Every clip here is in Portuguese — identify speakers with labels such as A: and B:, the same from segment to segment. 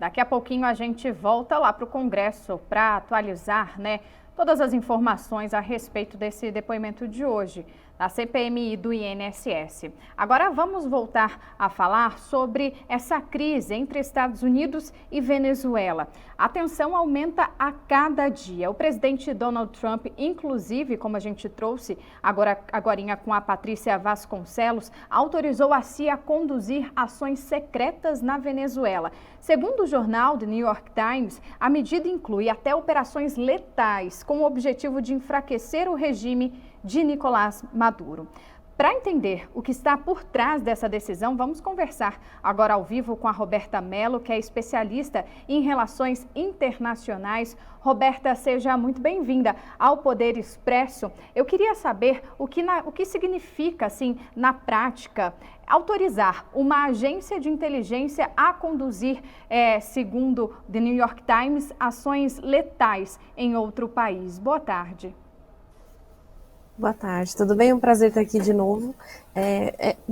A: Daqui a pouquinho a gente volta lá para o Congresso para atualizar, todas as informações a respeito desse depoimento de hoje, da CPMI do INSS. Agora vamos voltar a falar sobre essa crise entre Estados Unidos e Venezuela. A tensão aumenta a cada dia. O presidente Donald Trump, inclusive, como a gente trouxe agorinha com a Patrícia Vasconcelos, autorizou a CIA a conduzir ações secretas na Venezuela. Segundo o jornal The New York Times, a medida inclui até operações letais com o objetivo de enfraquecer o regime de Nicolás Maduro. Para entender o que está por trás dessa decisão, vamos conversar agora ao vivo com a Roberta Mello, que é especialista em relações internacionais. Roberta, seja muito bem-vinda ao Poder Expresso. Eu queria saber o que significa, assim, na prática, autorizar uma agência de inteligência a conduzir, segundo The New York Times, ações letais em outro país. Boa tarde.
B: Boa tarde, tudo bem? É um prazer estar aqui de novo.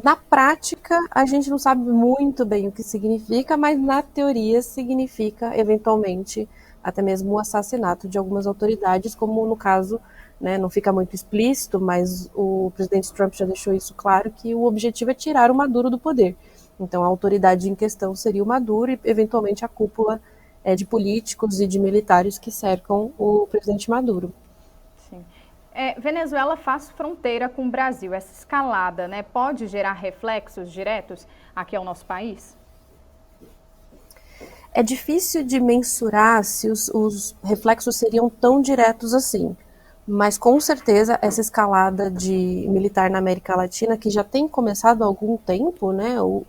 B: Na prática, a gente não sabe muito bem o que significa, mas na teoria significa, eventualmente, até mesmo o assassinato de algumas autoridades, como no caso, não fica muito explícito, mas o presidente Trump já deixou isso claro, que o objetivo é tirar o Maduro do poder. Então, a autoridade em questão seria o Maduro e, eventualmente, a cúpula de políticos e de militares que cercam o presidente Maduro.
A: Sim. Venezuela faz fronteira com o Brasil. Essa escalada, pode gerar reflexos diretos aqui ao nosso país?
B: É difícil de mensurar se os reflexos seriam tão diretos assim, mas com certeza essa escalada de militar na América Latina, que já tem começado há algum tempo,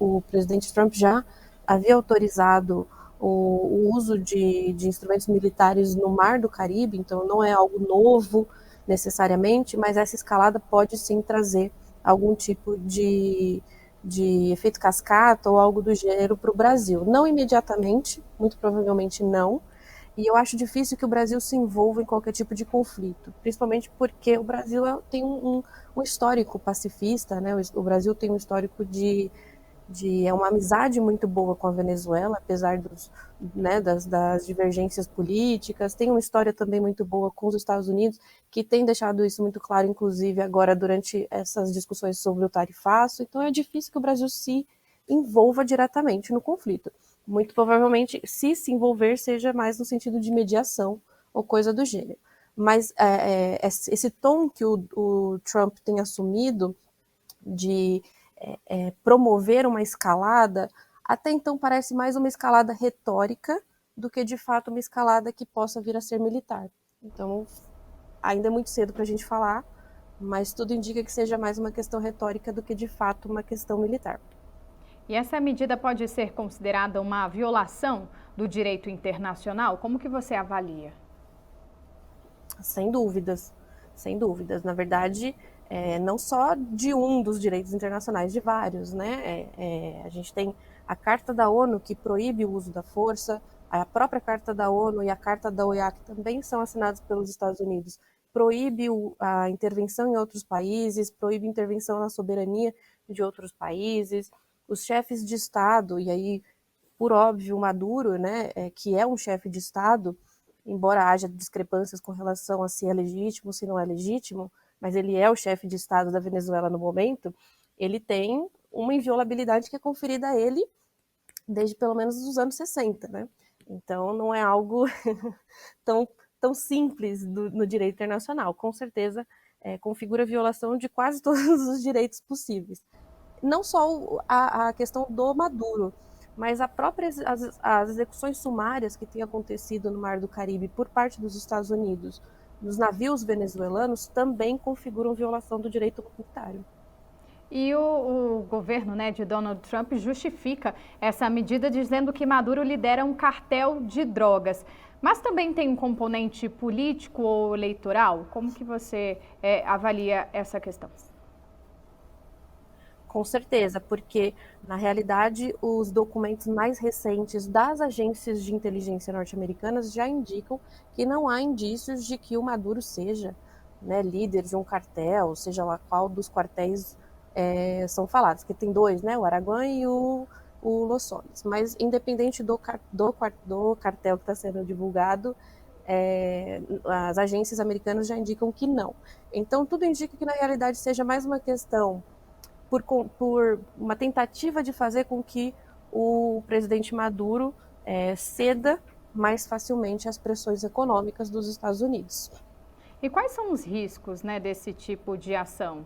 B: o presidente Trump já havia autorizado o uso de instrumentos militares no Mar do Caribe, então não é algo novo necessariamente, mas essa escalada pode sim trazer algum tipo de efeito cascata ou algo do gênero para o Brasil. Não imediatamente, muito provavelmente não, e eu acho difícil que o Brasil se envolva em qualquer tipo de conflito, principalmente porque o Brasil tem um histórico pacifista, o Brasil tem um histórico é uma amizade muito boa com a Venezuela, apesar das divergências políticas, tem uma história também muito boa com os Estados Unidos, que tem deixado isso muito claro, inclusive agora durante essas discussões sobre o tarifaço, então é difícil que o Brasil se envolva diretamente no conflito. Muito provavelmente, se envolver, seja mais no sentido de mediação ou coisa do gênero. Mas esse tom que o Trump tem assumido de promover uma escalada, até então parece mais uma escalada retórica do que de fato uma escalada que possa vir a ser militar. Então, ainda é muito cedo para a gente falar, mas tudo indica que seja mais uma questão retórica do que de fato uma questão militar.
A: E essa medida pode ser considerada uma violação do direito internacional? Como que você avalia?
B: Sem dúvidas, sem dúvidas. Na verdade, não só de um dos direitos internacionais, de vários, a gente tem a Carta da ONU que proíbe o uso da força, a própria Carta da ONU e a Carta da OEA, que também são assinadas pelos Estados Unidos, proíbe a intervenção em outros países, proíbe intervenção na soberania de outros países. Os chefes de Estado, e aí, por óbvio, Maduro, que é um chefe de Estado, embora haja discrepâncias com relação a se é legítimo, se não é legítimo, mas ele é o chefe de Estado da Venezuela no momento, ele tem uma inviolabilidade que é conferida a ele desde pelo menos os anos 60, Então não é algo tão simples no direito internacional. Com certeza configura violação de quase todos os direitos possíveis. Não só a questão do Maduro, mas as execuções sumárias que têm acontecido no Mar do Caribe por parte dos Estados Unidos nos navios venezuelanos também configuram violação do direito humanitário.
A: E o governo, de Donald Trump justifica essa medida dizendo que Maduro lidera um cartel de drogas. Mas também tem um componente político ou eleitoral? Como que você avalia essa questão?
B: Com certeza, porque, na realidade, os documentos mais recentes das agências de inteligência norte-americanas já indicam que não há indícios de que o Maduro seja líder de um cartel, seja lá qual dos quartéis são falados, que tem dois, o Araguã o Los Solis. Mas, independente do cartel que está sendo divulgado, as agências americanas já indicam que não. Então, tudo indica que, na realidade, seja mais uma questão por uma tentativa de fazer com que o presidente Maduro ceda mais facilmente às pressões econômicas dos Estados Unidos.
A: E quais são os riscos, né, desse tipo de ação?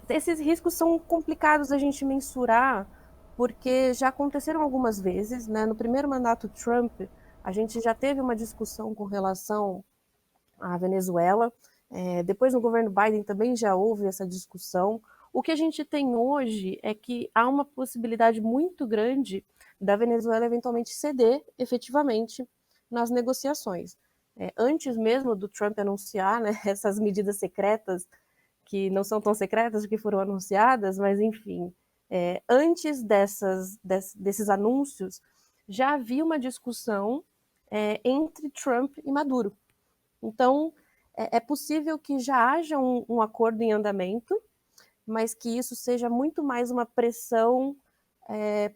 B: Esses riscos são complicados a gente mensurar, porque já aconteceram algumas vezes, né? No primeiro mandato Trump, a gente já teve uma discussão com relação à Venezuela. Depois, no governo Biden, também já houve essa discussão. O que a gente tem hoje é que há uma possibilidade muito grande da Venezuela eventualmente ceder efetivamente nas negociações. Antes mesmo do Trump anunciar, né, essas medidas secretas, que não são tão secretas, que foram anunciadas, mas enfim, antes desses anúncios, já havia uma discussão entre Trump e Maduro. Então, é possível que já haja um acordo em andamento, mas que isso seja muito mais uma pressão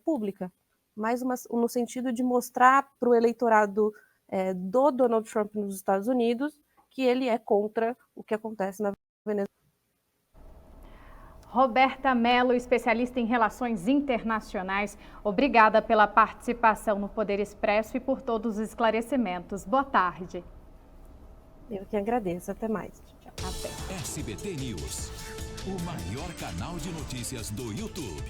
B: pública, mais no sentido de mostrar para o eleitorado do Donald Trump nos Estados Unidos que ele é contra o que acontece na Venezuela.
A: Roberta Mello, especialista em relações internacionais, obrigada pela participação no Poder Expresso e por todos os esclarecimentos. Boa tarde.
B: Eu que agradeço. Até mais. Tchau.
A: Até.
C: SBT News, o maior canal de notícias do YouTube.